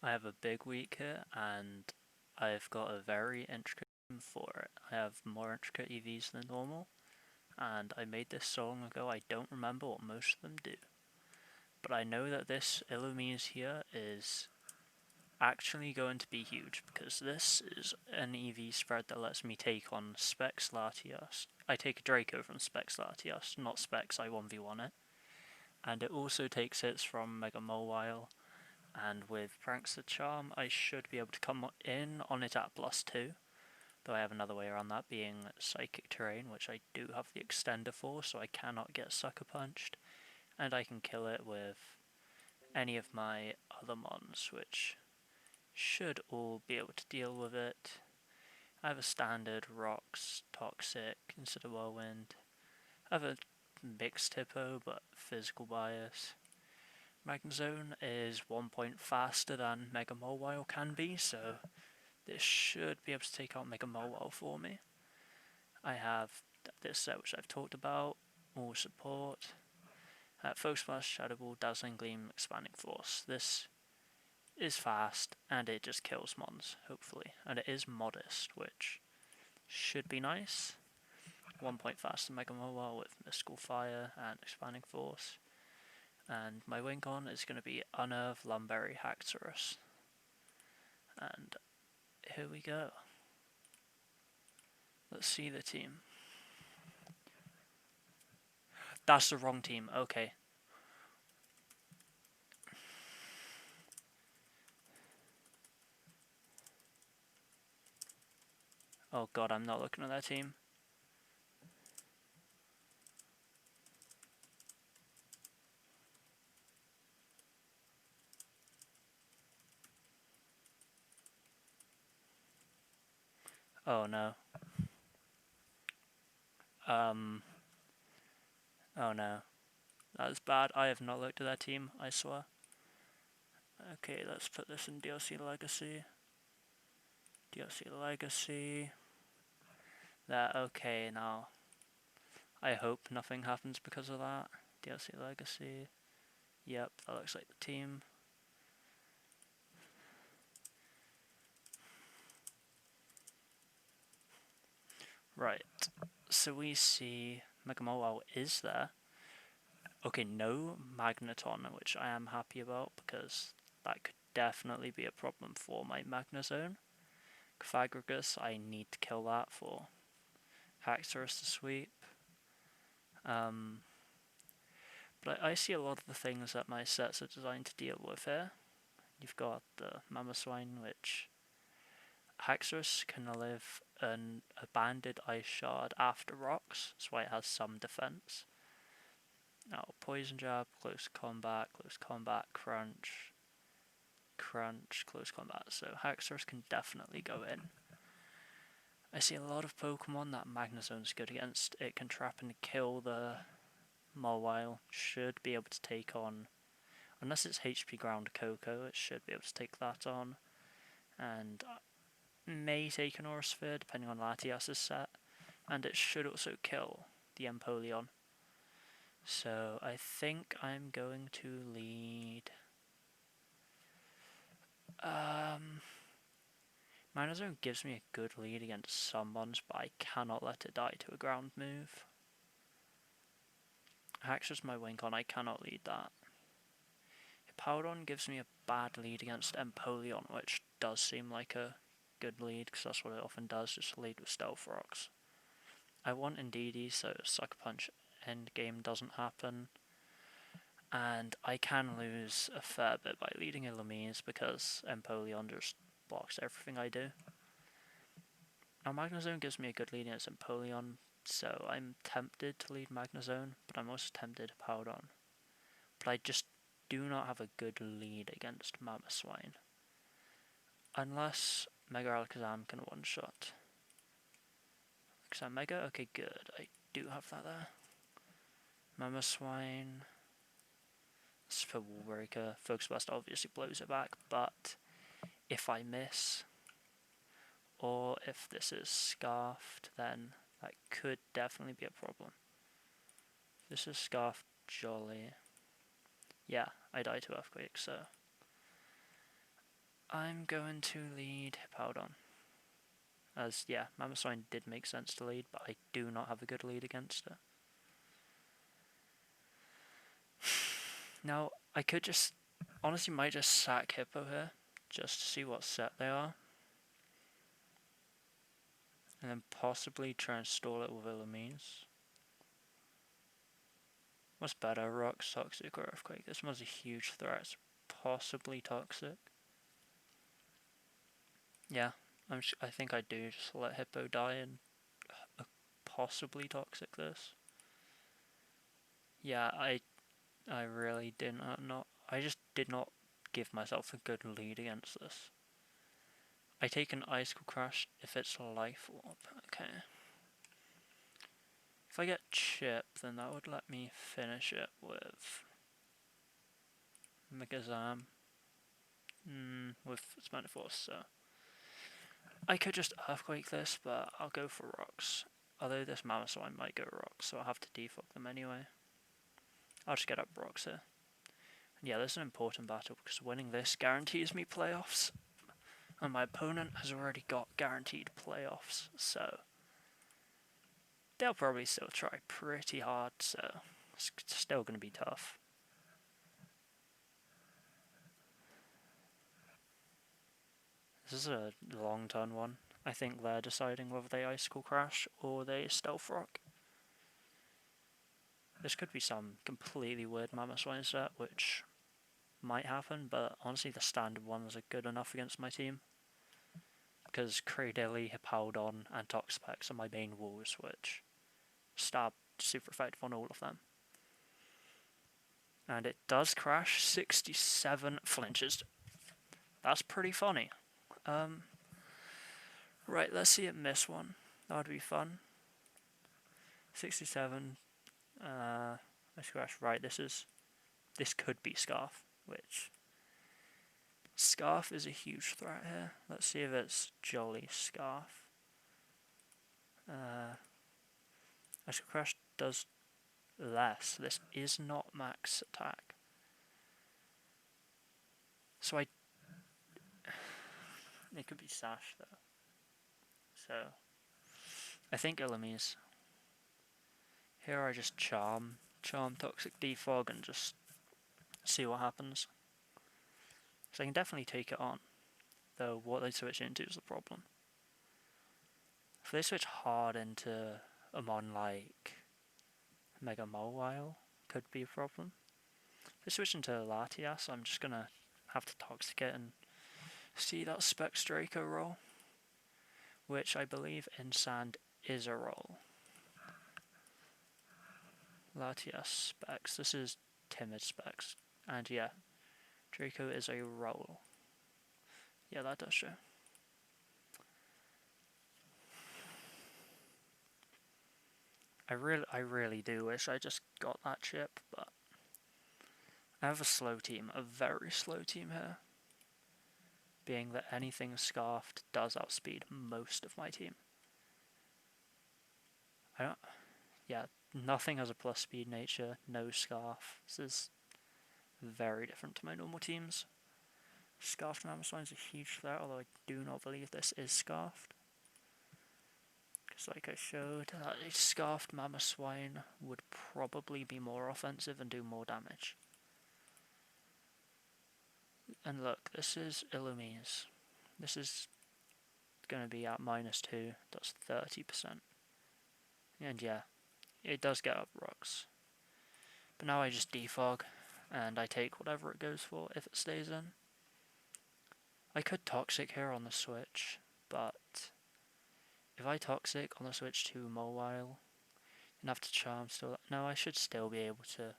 I have a big week here, and I've got a very intricate theme for it. I have more intricate EVs than normal, and I made this so long ago I don't remember what most of them do. But I know that this Illumise here is actually going to be huge, because this is an EV spread that lets me take on Specs Latias. I take a Draco from Specs Latias, not Specs, I 1v1 it. And it also takes hits from Mega Mobile, and with Prankster Charm I should be able to come in on it at +2, though I have another way around that, being Psychic Terrain, which I do have the extender for, so I cannot get Sucker Punched, and I can kill it with any of my other mons, which should all be able to deal with it. I have a standard Rocks, Toxic, Consider Whirlwind. I have a mixed Hippo, but physical bias. Magnezone is 1 point faster than Mega Mobile can be, so this should be able to take out Mega Mobile for me. I have this set which I've talked about, all support. Focus Blast, Shadow Ball, Dazzling Gleam, Expanding Force. This is fast, and it just kills mons, hopefully. And it is modest, which should be nice. 1 point faster than Mega Mobile with Mystical Fire and Expanding Force. And my Wincon is going to be Unearth, Lumberry, Haxorus. And here we go. Let's see the team. That's the wrong team, okay. Oh god, I'm not looking at that team. Oh no. Oh no. That was bad. I have not looked at that team, I swear. Okay, let's put this in DLC Legacy. DLC Legacy. There, okay, now. I hope nothing happens because of that. DLC Legacy. Yep, that looks like the team. Right, so we see Mega Mobile is there. Okay, no Magneton, which I am happy about, because that could definitely be a problem for my Magnezone. Pythagoras, I need to kill that for Haxorus to sweep. But I see a lot of the things that my sets are designed to deal with here. You've got the Mamoswine, which Haxorus can live an Banded Ice Shard after rocks, that's why it has some defense. Now, Poison Jab, close combat, crunch, close combat. So Haxorus can definitely go in. I see a lot of Pokemon that Magnezone's good against. It can trap and kill the Mawile. Should be able to take on, unless it's HP Ground Coco, it should be able to take that on. And may take an Aurasphere, depending on Latias's set. And it should also kill the Empoleon. So I think I'm going to lead... Magnezone gives me a good lead against some mons, but I cannot let it die to a ground move. Haxorus my Wincon, I cannot lead that. Hippowdon gives me a bad lead against Empoleon, which does seem like a good lead, because that's what it often does, just lead with Stealth Rocks. I want Indeedee, so Sucker Punch endgame doesn't happen. And I can lose a fair bit by leading Illumise, because Empoleon just blocks everything I do. Now Magnezone gives me a good lead against Empoleon, so I'm tempted to lead Magnezone, but I'm also tempted to Powdon. But I just do not have a good lead against Mamoswine. Unless Mega Alakazam can one-shot. Alakazam Mega? Okay, good. I do have that there. Mamoswine. This is for Wallbreaker. Focus Blast obviously blows it back, but if I miss, or if this is Scarfed, then that could definitely be a problem. This is Scarfed, jolly. Yeah, I die to Earthquake, so I'm going to lead Hippowdon. As, yeah, Mammoth Swine did make sense to lead, but I do not have a good lead against it. Now, I could just, honestly might just sack Hippo here, just to see what set they are. And then possibly try and stall it with Illumise. What's better, Rocks, Toxic, or Earthquake? This one's a huge threat. It's possibly Toxic. Yeah, I think I do just let Hippo die and possibly Toxic this. Yeah, I really did not. I just did not give myself a good lead against this. I take an Icicle Crash if it's Life Orb. Okay. If I get Chip, then that would let me finish it with Megazam. With Spanish Force, so I could just Earthquake this, but I'll go for Rocks. Although this Mammoth Swine might go Rocks, so I'll have to defog them anyway. I'll just get up Rocks here. And yeah, this is an important battle because winning this guarantees me playoffs. And my opponent has already got guaranteed playoffs, so they'll probably still try pretty hard, so it's still going to be tough. This is a long turn one. I think they're deciding whether they Icicle Crash or they Stealth Rock. This could be some completely weird Mammoth Swine set, which might happen, but honestly the standard ones are good enough against my team. Because Cradilly, Hippowdon, and Toxapex are my main walls, which stab super effective on all of them. And it does crash 67 flinches. That's pretty funny. Right, let's see it miss one. That would be fun. 67. Let's crash. Right, this could be Scarf, which Scarf is a huge threat here. Let's see if it's Jolly Scarf. Ice Crash does less. This is not max attack. So it could be Sash though. So I think Illumise. Here I just Charm Toxic Defog and just see what happens. So I can definitely take it on, though what they switch into is the problem. If they switch hard into a mon like Mega Mowile, could be a problem. If they switch into Latias, I'm just gonna have to Toxic it and see that Specs Draco roll, which I believe in Sand is a roll. Latias Specs, this is Timid Specs, and yeah, Draco is a roll. Yeah, that does show. I really do wish I just got that chip, but I have a slow team, a very slow team here. Being that anything Scarfed does outspeed most of my team. Nothing has a plus speed nature, no Scarf. This is very different to my normal teams. Scarfed Mammoth Swine is a huge threat, although I do not believe this is Scarfed. Because like I showed, that a Scarfed Mammoth Swine would probably be more offensive and do more damage. And look, this is Illumise. This is going to be at -2, that's 30%. And yeah, it does get up Rocks. But now I just defog, and I take whatever it goes for if it stays in. I could Toxic here on the switch, but if I Toxic on the switch to Mowile, and have to Charm still. No, I should still be able to.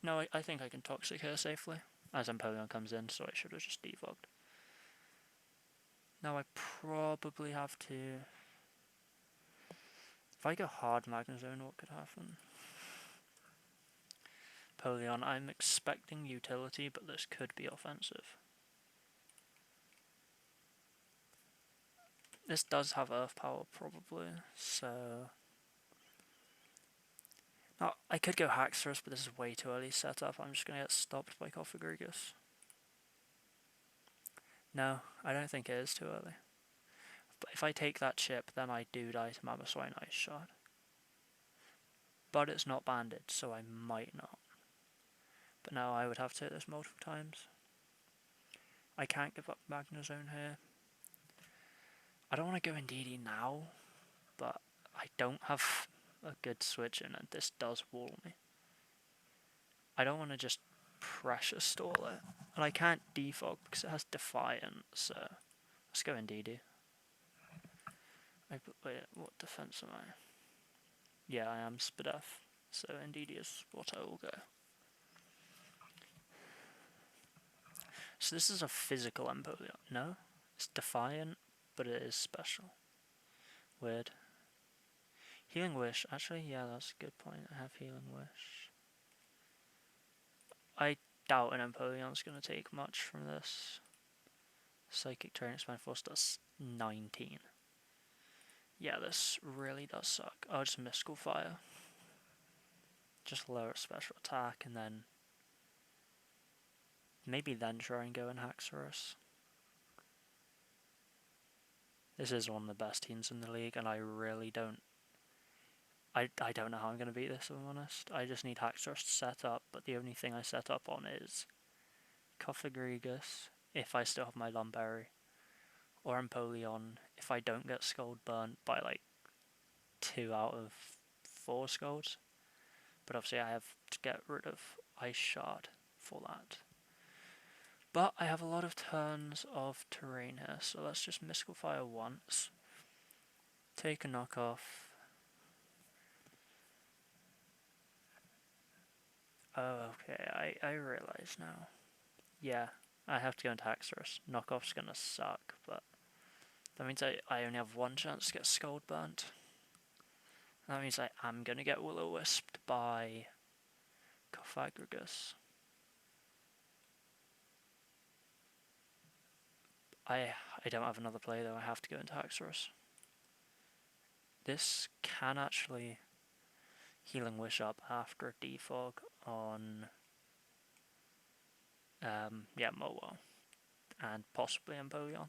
No, I think I can Toxic here safely, as Empoleon comes in, so I should have just defogged. Now I probably have to. If I go hard Magnezone, what could happen? Empoleon, I'm expecting utility, but this could be offensive. This does have Earth Power, probably, so. Now, I could go Haxorus, but this is way too early set up. I'm just going to get stopped by Cofagrigus. No, I don't think it is too early. But if I take that chip, then I do die to Mamoswine Ice Shard. But it's not banded, so I might not. But now I would have to hit this multiple times. I can't give up Magnezone here. I don't want to go in DD now, but I don't have a good switch in, and this does wall me. I don't want to just pressure stall it. And I can't defog because it has Defiant, so let's go in DD. Wait, what defense am I? Yeah, I am Spadef, so in DD is what I will go. So this is a physical Empoleon. No? It's Defiant, but it is special. Weird. Healing Wish. Actually, yeah, that's a good point. I have Healing Wish. I doubt an Empoleon's going to take much from this. Psychic Terrain Expand Force does 19. Yeah, this really does suck. I'll just Mystical Fire. Just lower its special attack and then maybe then try and go in Haxorus. This is one of the best teams in the league and I really don't... I don't know how I'm going to beat this if I'm honest. I just need Haxorus to set up, but the only thing I set up on is Coffagrigus, if I still have my Lumberry, or Empoleon if I don't get Scald burnt by like 2 out of 4 Scalds. But obviously I have to get rid of Ice Shard for that. But I have a lot of turns of terrain here, so let's just Mystical Fire once. Take a knockoff. Oh, okay, I realise now. Yeah, I have to go into Haxorus. Knockoff's gonna suck, but that means I only have one chance to get Scald burnt. That means I am gonna get Will-O-Wisped by Coffagrigus. I don't have another play though, I have to go into Haxorus. This can actually Healing Wish up after a defog on Mowile and possibly Empoleon.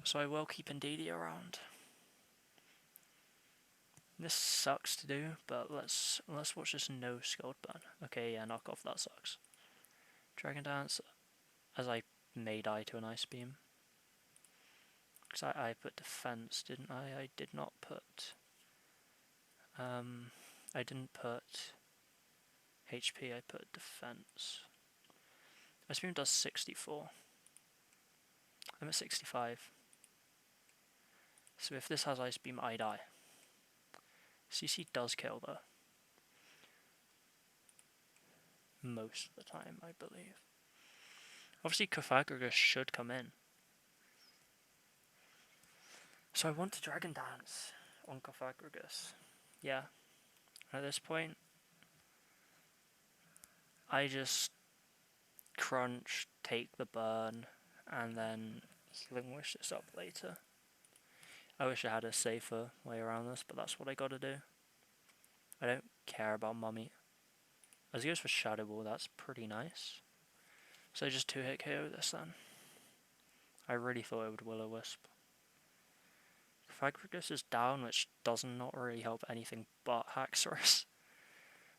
So I will keep Indeedee around. This sucks to do, but let's watch this no Scald burn. Okay, yeah, knock off, that sucks. Dragon Dance, as I may die to an Ice Beam. Because I put defense, didn't I? I did not put... I didn't put HP, I put defense. Ice Beam does 64. I'm at 65. So if this has Ice Beam, I die. CC does kill though. Most of the time, I believe. Obviously, Coffagrigus should come in. So I want to Dragon Dance on Coffagrigus. Yeah. At this point, I just crunch, take the burn, and then Healing Wish this up later. I wish I had a safer way around this, but that's what I gotta do. I don't care about Mummy. As he goes for Shadow Ball, that's pretty nice. So just 2-hit KO this then. I really thought it would Will-O-Wisp. Coffagrigus is down, which does not really help anything but Haxorus.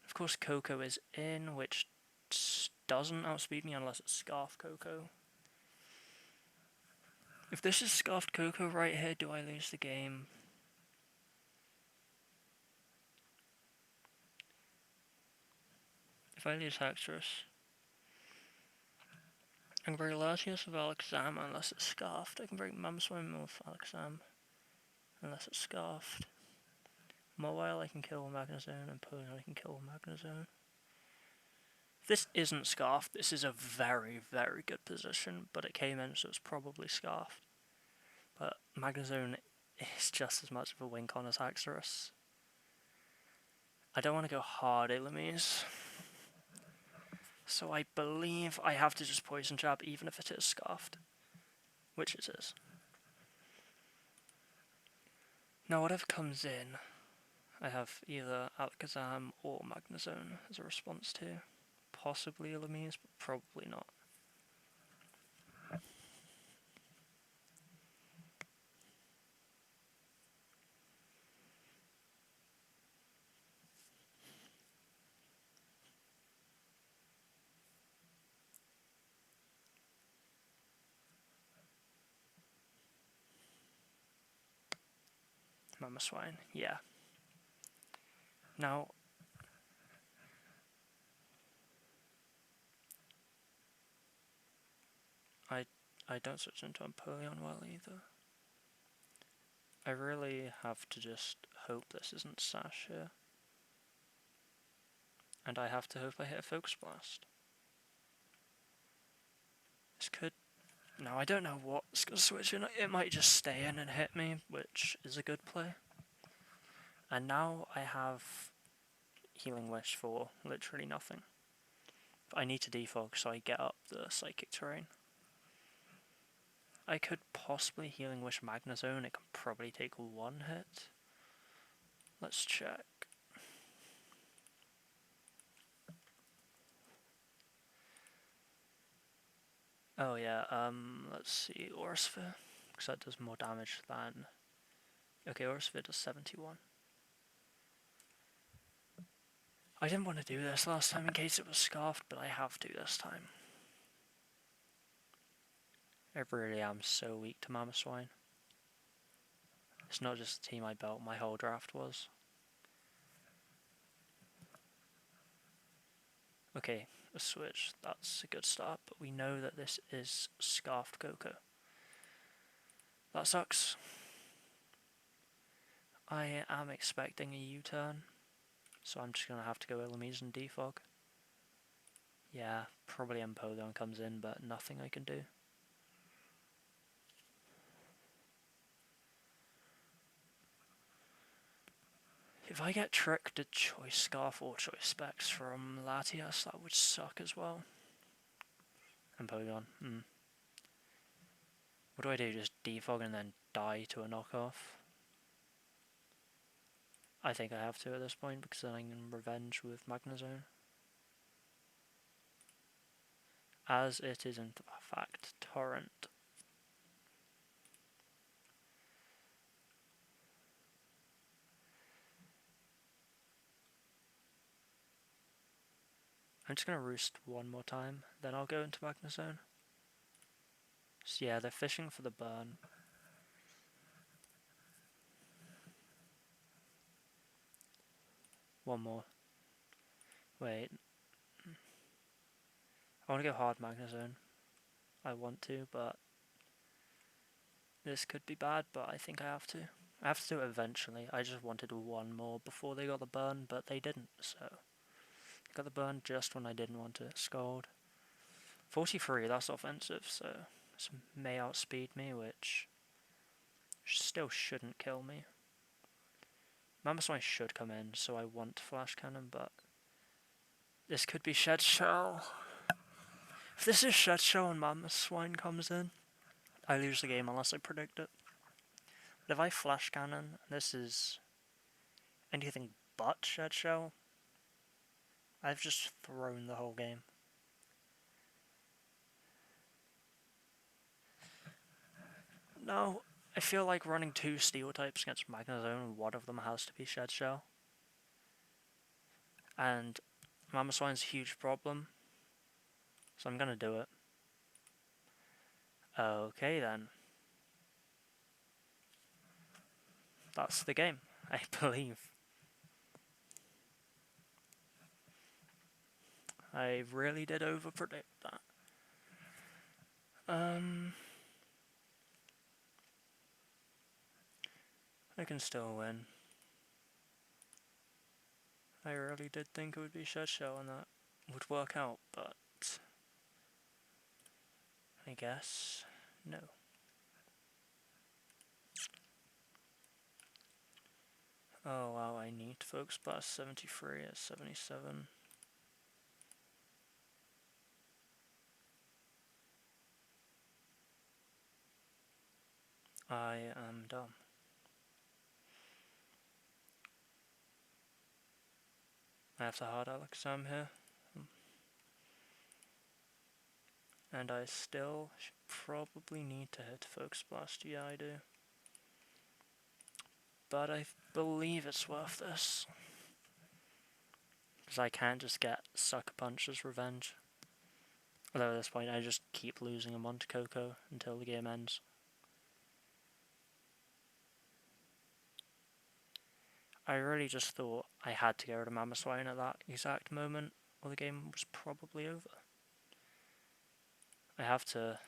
Of course, Coco is in, which doesn't outspeed me unless it's Scarf Coco. If this is Scarfed Coco right here, do I lose the game? If I lose Haxorus, I can bring Latios with Alakazam unless it's Scarfed. I can bring Mamoswine with Alakazam unless it's Scarfed. Mowile I can kill with Magnezone, and Empoleon I can kill with Magnezone. If this isn't Scarfed, this is a very, very good position, but it came in so it's probably Scarfed. But Magnezone is just as much of a win con as Haxorus. I don't want to go hard Ilamise. So I believe I have to just Poison Jab even if it is Scarfed. Which it is. Now whatever comes in, I have either Alakazam or Magnezone as a response to. Possibly Ilamise, but probably not. Mama Swine, yeah. Now, I don't switch into Empoleon well either. I really have to just hope this isn't Sash here. And I have to hope I hit a Focus Blast. This could... No, I don't know what's going to switch in. It might just stay in and hit me, which is a good play. And now I have Healing Wish for literally nothing. But I need to defog so I get up the Psychic Terrain. I could possibly Healing Wish Magnezone. It can probably take one hit. Let's check. Oh yeah, let's see, Aura Sphere, because that does more damage than... Okay, Aura Sphere does 71. I didn't want to do this last time in case it was scarfed, but I have to this time. I really am so weak to Mamoswine. It's not just the team I built, my whole draft was. Okay, a switch, that's a good start, but we know that this is Scarfed Coco. That sucks. I am expecting a U-turn, so I'm just going to have to go Illumise and defog. Yeah, probably Empoleon comes in, but nothing I can do. If I get tricked to Choice Scarf or Choice Specs from Latias, that would suck as well. Empoleon, What do I do, just defog and then die to a knockoff? I think I have to at this point, because then I can revenge with Magnezone. As it is in fact Torrent. I'm just going to roost one more time, then I'll go into Magnezone. So yeah, they're fishing for the burn. One more. Wait. I want to go hard Magnezone. I want to, but this could be bad, but I think I have to. I have to do it eventually. I just wanted one more before they got the burn, but they didn't, so... They got the burn just when I didn't want to Scald. 43, that's offensive, so this may outspeed me, which still shouldn't kill me. Mamoswine should come in, so I want Flash Cannon, but this could be Shed Shell. If this is Shed Shell and Mamoswine comes in, I lose the game unless I predict it. But if I Flash Cannon, this is anything but Shed Shell, I've just thrown the whole game. No, I feel like running two Steel types against Magnezone, one of them has to be Shed Shell. And Mamoswine's a huge problem, so I'm gonna do it. Okay then. That's the game, I believe. I really did overpredict that. I can still win. I really did think it would be Shed Shell and that would work out, but I guess no. Oh wow, I need Focus Blast 73 at 77. I am dumb. I have to hard Alakazam here. And I still should probably need to hit Focus Blast, yeah I do. But I believe it's worth this. Because I can't just get Sucker Punch as revenge. Although at this point I just keep losing them onto Coco until the game ends. I really just thought I had to get rid of Mama Swine at that exact moment, or the game was probably over. I have to,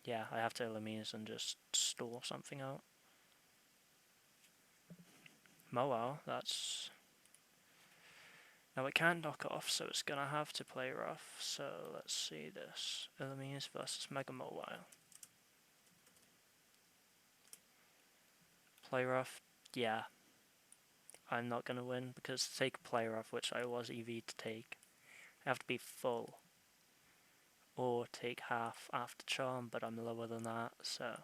yeah, I have to Elamines and just store something out. Moa, that's... Now it can knock off, so it's gonna have to play rough, so let's see this. Elamines versus Mega Mobile. Play rough, yeah. I'm not gonna win, because to take play rough, which I was EV to take, I have to be full. Or take half after charm, but I'm lower than that, so...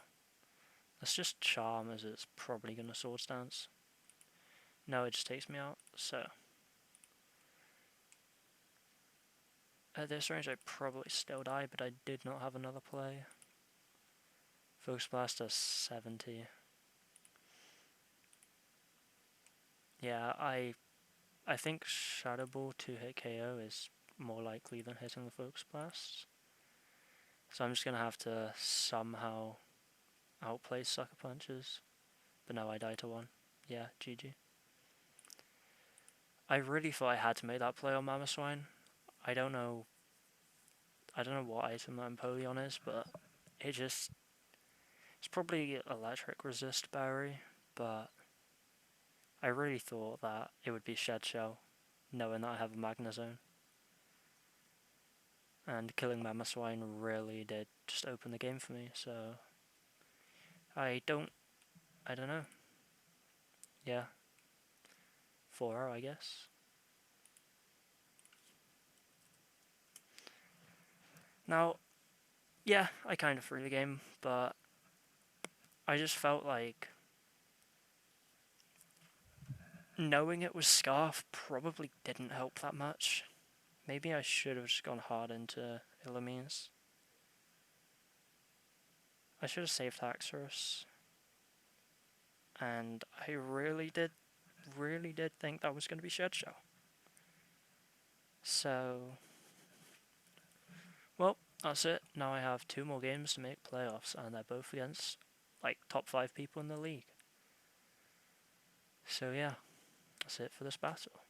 Let's just charm, as it's probably gonna swords dance. No, it just takes me out, so... At this range I probably still die, but I did not have another play. Focus Blast does 70. Yeah, I think Shadow Ball 2-hit KO is more likely than hitting the Focus Blast. So I'm just gonna have to somehow outplay Sucker Punches. But no, I die to 1. Yeah, GG. I really thought I had to make that play on Mama Swine. I don't know what item that Empoleon is, but it's probably Electric Resist Berry, but I really thought that it would be Shed Shell, knowing that I have a Magnezone. And killing Mama Swine really did just open the game for me, so I don't know. Yeah. 4-0, I guess. Now, yeah, I kind of threw the game, but I just felt like knowing it was Scarf probably didn't help that much. Maybe I should have just gone hard into Illumise. I should have saved Haxorus. And I really did think that was going to be Shed Shell. So, well, that's it. Now I have 2 more games to make playoffs, and they're both against, like, top 5 people in the league. So yeah, that's it for this battle.